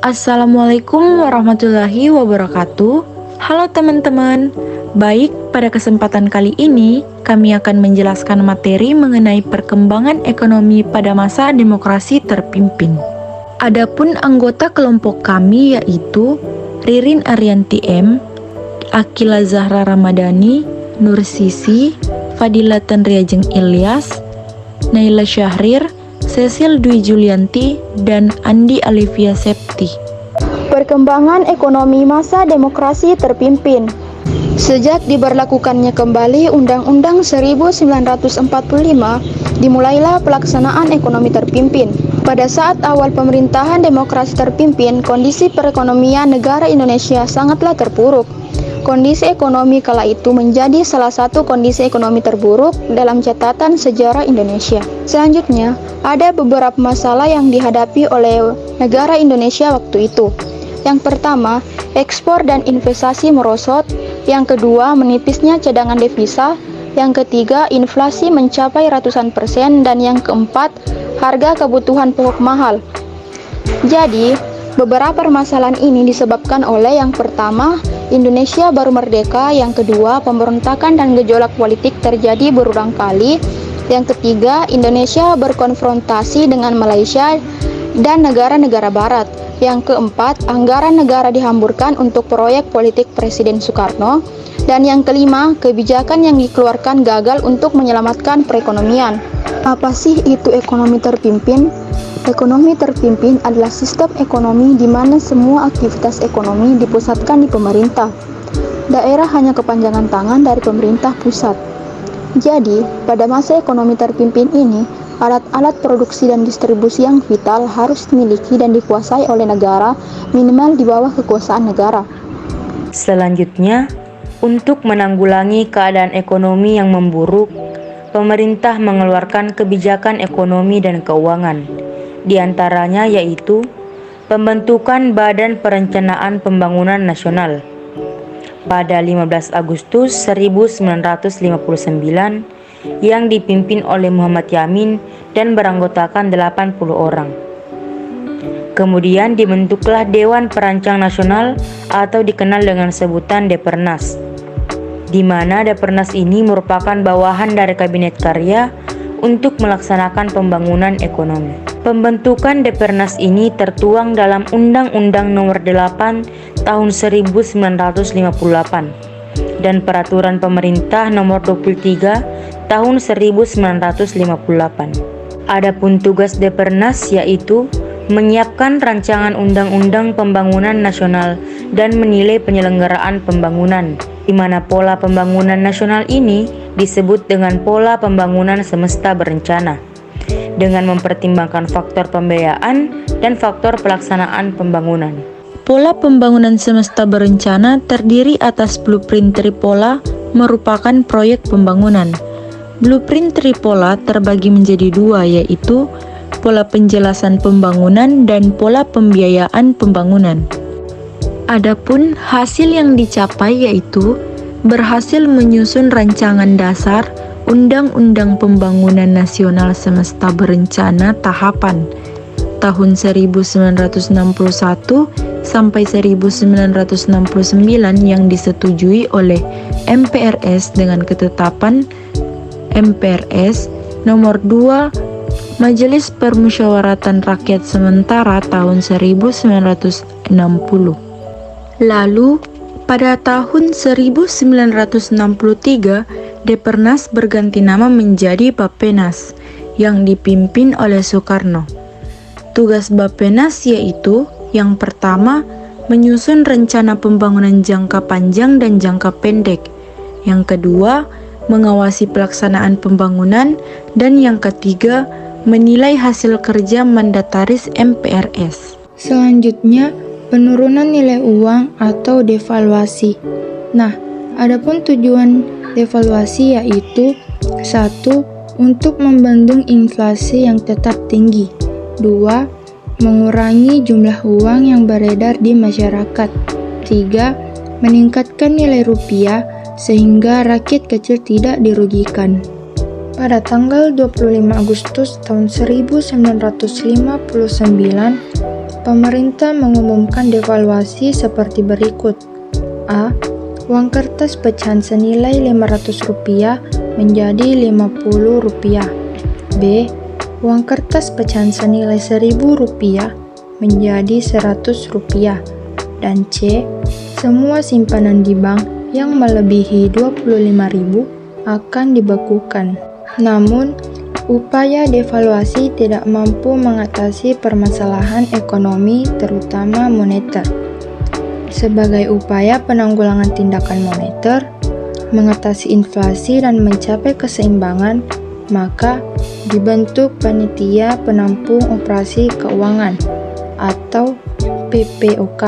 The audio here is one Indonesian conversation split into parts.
Assalamualaikum warahmatullahi wabarakatuh. Halo teman-teman. Baik, pada kesempatan kali ini kami akan menjelaskan materi mengenai perkembangan ekonomi pada masa demokrasi terpimpin. Adapun anggota kelompok kami yaitu Ririn Arianti M, Akila Zahra Ramadhani, Nur Sisi, Fadila Tanriajeng Ilyas, Naila Syahrir, Cecil Dwi Julianti, dan Andi Alivia Septi. Perkembangan ekonomi masa demokrasi terpimpin. Sejak diberlakukannya kembali Undang-Undang 1945, dimulailah pelaksanaan ekonomi terpimpin. Pada saat awal pemerintahan demokrasi terpimpin, kondisi perekonomian negara Indonesia sangatlah terpuruk. Kondisi ekonomi kala itu menjadi salah satu kondisi ekonomi terburuk dalam catatan sejarah Indonesia. Selanjutnya, ada beberapa masalah yang dihadapi oleh negara Indonesia waktu itu. Yang pertama, ekspor dan investasi merosot. Yang kedua, menipisnya cadangan devisa. Yang ketiga, inflasi mencapai ratusan persen. Dan yang keempat, harga kebutuhan pokok mahal. Jadi, beberapa permasalahan ini disebabkan oleh yang pertama, Indonesia baru merdeka. Yang kedua, pemberontakan dan gejolak politik terjadi berulang kali. Yang ketiga, Indonesia berkonfrontasi dengan Malaysia dan negara-negara barat. Yang keempat, anggaran negara dihamburkan untuk proyek politik Presiden Soekarno. Dan yang kelima, kebijakan yang dikeluarkan gagal untuk menyelamatkan perekonomian. Apa sih itu ekonomi terpimpin? Ekonomi terpimpin adalah sistem ekonomi di mana semua aktivitas ekonomi dipusatkan di pemerintah. Daerah hanya kepanjangan tangan dari pemerintah pusat. Jadi, pada masa ekonomi terpimpin ini, alat-alat produksi dan distribusi yang vital harus dimiliki dan dikuasai oleh negara, minimal di bawah kekuasaan negara. Selanjutnya, untuk menanggulangi keadaan ekonomi yang memburuk, pemerintah mengeluarkan kebijakan ekonomi dan keuangan. Di antaranya yaitu pembentukan Badan Perencanaan Pembangunan Nasional pada 15 Agustus 1959 yang dipimpin oleh Muhammad Yamin dan beranggotakan 80 orang. Kemudian dibentuklah Dewan Perancang Nasional atau dikenal dengan sebutan Depernas, di mana Depernas ini merupakan bawahan dari Kabinet Karya untuk melaksanakan pembangunan ekonomi. Pembentukan Depernas ini tertuang dalam Undang-Undang Nomor 8 Tahun 1958 dan Peraturan Pemerintah Nomor 23 Tahun 1958. Adapun tugas Depernas yaitu menyiapkan rancangan undang-undang pembangunan nasional dan menilai penyelenggaraan pembangunan, di mana pola pembangunan nasional ini disebut dengan pola pembangunan semesta berencana, dengan mempertimbangkan faktor pembiayaan dan faktor pelaksanaan pembangunan. Pola pembangunan semesta berencana terdiri atas blueprint tripola merupakan proyek pembangunan. Blueprint tripola terbagi menjadi dua, yaitu pola penjelasan pembangunan dan pola pembiayaan pembangunan. Adapun hasil yang dicapai yaitu berhasil menyusun rancangan dasar Undang-Undang Pembangunan Nasional Semesta Berencana Tahapan tahun 1961 sampai 1969 yang disetujui oleh MPRS dengan ketetapan MPRS nomor 2 Majelis Permusyawaratan Rakyat Sementara tahun 1960. Lalu, pada tahun 1963, Depernas berganti nama menjadi Bappenas yang dipimpin oleh Soekarno. Tugas Bappenas yaitu yang pertama, menyusun rencana pembangunan jangka panjang dan jangka pendek. Yang kedua, mengawasi pelaksanaan pembangunan. Dan yang ketiga, menilai hasil kerja mandataris MPRS. Selanjutnya, penurunan nilai uang atau devaluasi. Nah, adapun tujuan devaluasi yaitu 1. Untuk membendung inflasi yang tetap tinggi. 2. Mengurangi jumlah uang yang beredar di masyarakat. 3. Meningkatkan nilai rupiah sehingga rakyat kecil tidak dirugikan. Pada tanggal 25 Agustus tahun 1959, pemerintah mengumumkan devaluasi seperti berikut. A. Uang kertas pecahan senilai Rp500 menjadi Rp50. B. Uang kertas pecahan senilai Rp1.000 menjadi Rp100. Dan C. Semua simpanan di bank yang melebihi Rp25.000 akan dibekukan. Namun, upaya devaluasi tidak mampu mengatasi permasalahan ekonomi terutama moneter. Sebagai upaya penanggulangan tindakan moneter, mengatasi inflasi dan mencapai keseimbangan, maka dibentuk Panitia Penampung Operasi Keuangan atau PPOK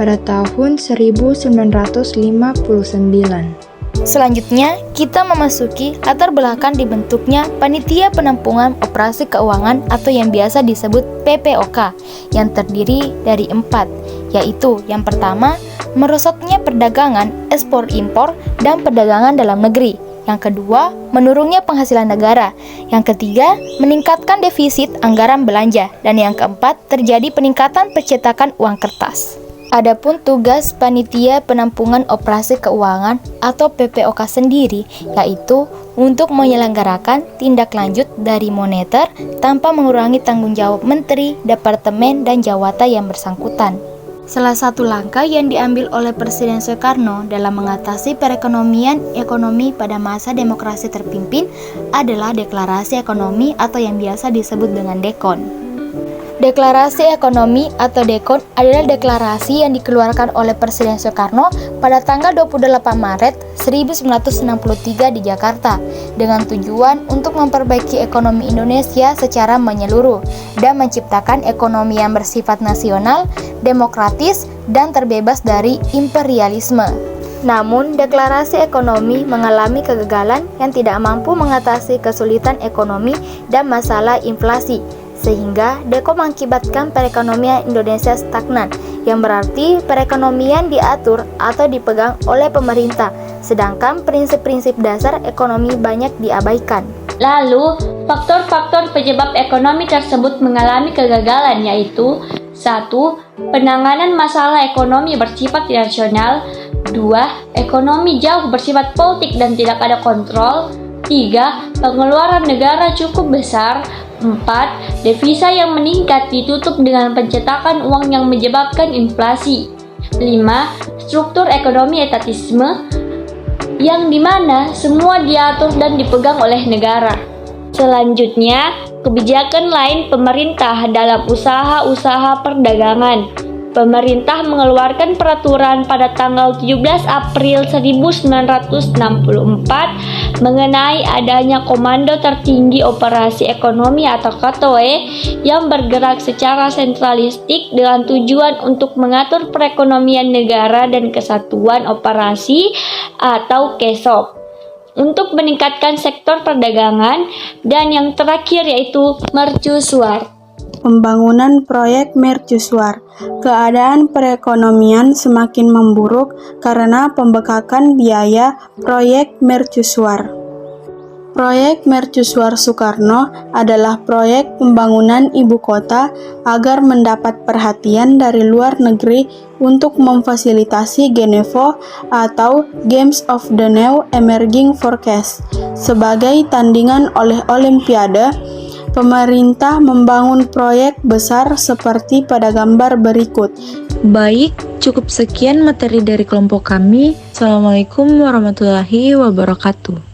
pada tahun 1959. Selanjutnya, kita memasuki latar belakang dibentuknya Panitia Penampungan Operasi Keuangan atau yang biasa disebut PPOK, yang terdiri dari 4, yaitu yang pertama, merosotnya perdagangan, ekspor-impor, dan perdagangan dalam negeri. Yang kedua, menurunnya penghasilan negara. Yang ketiga, meningkatkan defisit anggaran belanja. Dan yang keempat, terjadi peningkatan percetakan uang kertas. Adapun tugas Panitia Penampungan Operasi Keuangan atau PPOK sendiri yaitu untuk menyelenggarakan tindak lanjut dari moneter tanpa mengurangi tanggung jawab menteri, departemen, dan jawatan yang bersangkutan. Salah satu langkah yang diambil oleh Presiden Soekarno dalam mengatasi perekonomian ekonomi pada masa demokrasi terpimpin adalah Deklarasi Ekonomi atau yang biasa disebut dengan DEKON. Deklarasi Ekonomi atau DEKON adalah deklarasi yang dikeluarkan oleh Presiden Soekarno pada tanggal 28 Maret 1963 di Jakarta dengan tujuan untuk memperbaiki ekonomi Indonesia secara menyeluruh dan menciptakan ekonomi yang bersifat nasional, demokratis, dan terbebas dari imperialisme. Namun, deklarasi ekonomi mengalami kegagalan yang tidak mampu mengatasi kesulitan ekonomi dan masalah inflasi, sehingga DEKON mengakibatkan perekonomian Indonesia stagnan, yang berarti perekonomian diatur atau dipegang oleh pemerintah, sedangkan prinsip-prinsip dasar ekonomi banyak diabaikan. Lalu, faktor-faktor penyebab ekonomi tersebut mengalami kegagalan yaitu 1. Penanganan masalah ekonomi bersifat nasional. 2. Ekonomi jauh bersifat politik dan tidak ada kontrol. 3. Pengeluaran negara cukup besar. 4. Devisa yang meningkat ditutup dengan pencetakan uang yang menyebabkan inflasi. 5. Struktur ekonomi etatisme yang dimana semua diatur dan dipegang oleh negara. Selanjutnya, kebijakan lain pemerintah dalam usaha-usaha perdagangan. Pemerintah mengeluarkan peraturan pada tanggal 17 April 1964 mengenai adanya Komando Tertinggi Operasi Ekonomi atau KTOE yang bergerak secara sentralistik dengan tujuan untuk mengatur perekonomian negara dan kesatuan operasi atau KESOP untuk meningkatkan sektor perdagangan, dan yang terakhir yaitu mercusuar. Pembangunan proyek mercusuar. Keadaan perekonomian semakin memburuk karena pembekakan biaya proyek mercusuar. Proyek mercusuar Soekarno adalah proyek pembangunan ibu kota agar mendapat perhatian dari luar negeri untuk memfasilitasi Genevo atau Games of the New Emerging Forecast. Sebagai tandingan oleh Olimpiade, pemerintah membangun proyek besar seperti pada gambar berikut. Baik, cukup sekian materi dari kelompok kami. Assalamualaikum warahmatullahi wabarakatuh.